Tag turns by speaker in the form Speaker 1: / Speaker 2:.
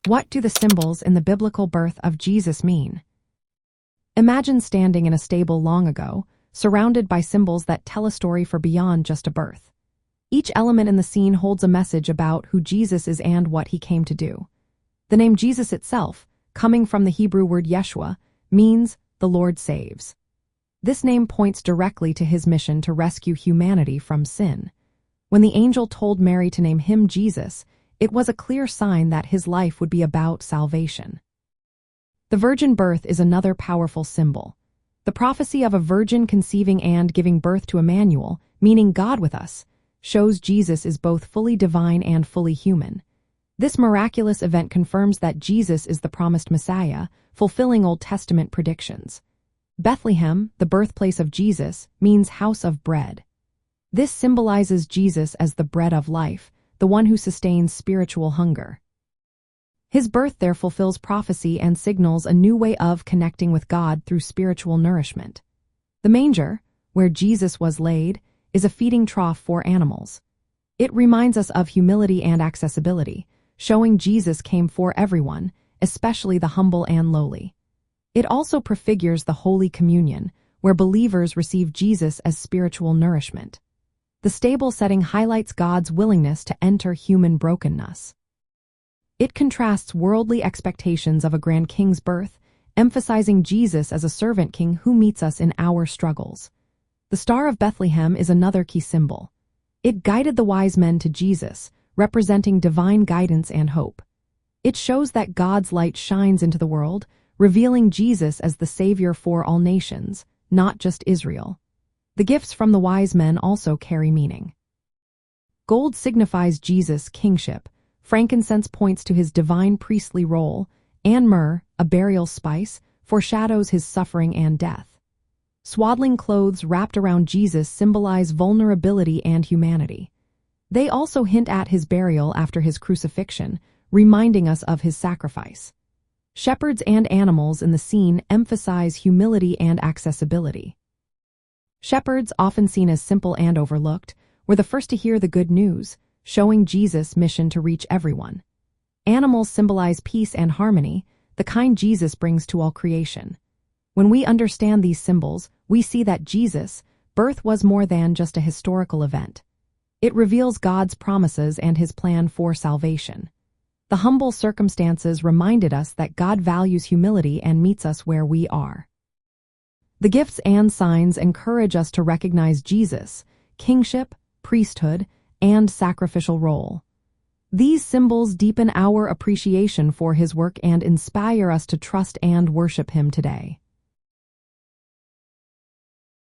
Speaker 1: What do the symbols in the biblical birth of Jesus mean? Imagine standing in a stable long ago, surrounded by symbols that tell a story for beyond just a birth. Each element in the scene holds a message about who Jesus is and what he came to do. The name Jesus itself, coming from the Hebrew word Yeshua, means the Lord saves. This name points directly to his mission to rescue humanity from sin. When the angel told Mary to name him Jesus, it was a clear sign that his life would be about salvation. The virgin birth is another powerful symbol. The prophecy of a virgin conceiving and giving birth to Emmanuel, meaning God with us, shows Jesus is both fully divine and fully human. This miraculous event confirms that Jesus is the promised Messiah, fulfilling Old Testament predictions. Bethlehem, the birthplace of Jesus, means house of bread. This symbolizes Jesus as the bread of life, the one who sustains spiritual hunger. His birth there fulfills prophecy and signals a new way of connecting with God through spiritual nourishment. The manger, where Jesus was laid, is a feeding trough for animals. It reminds us of humility and accessibility, showing Jesus came for everyone, especially the humble and lowly. It also prefigures the Holy Communion, where believers receive Jesus as spiritual nourishment. The stable setting highlights God's willingness to enter human brokenness. It contrasts worldly expectations of a grand king's birth, emphasizing Jesus as a servant king who meets us in our struggles. The Star of Bethlehem is another key symbol. It guided the wise men to Jesus, representing divine guidance and hope. It shows that God's light shines into the world, revealing Jesus as the Savior for all nations, not just Israel. The gifts from the wise men also carry meaning. Gold signifies Jesus' kingship, frankincense points to his divine priestly role, and myrrh, a burial spice, foreshadows his suffering and death. Swaddling clothes wrapped around Jesus symbolize vulnerability and humanity. They also hint at his burial after his crucifixion, reminding us of his sacrifice. Shepherds and animals in the scene emphasize humility and accessibility. Shepherds, often seen as simple and overlooked, were the first to hear the good news, showing Jesus' mission to reach everyone. Animals symbolize peace and harmony, the kind Jesus brings to all creation. When we understand these symbols, we see that Jesus' birth was more than just a historical event. It reveals God's promises and his plan for salvation. The humble circumstances reminded us that God values humility and meets us where we are. The gifts and signs encourage us to recognize Jesus' kingship, priesthood, and sacrificial role. These symbols deepen our appreciation for his work and inspire us to trust and worship him today.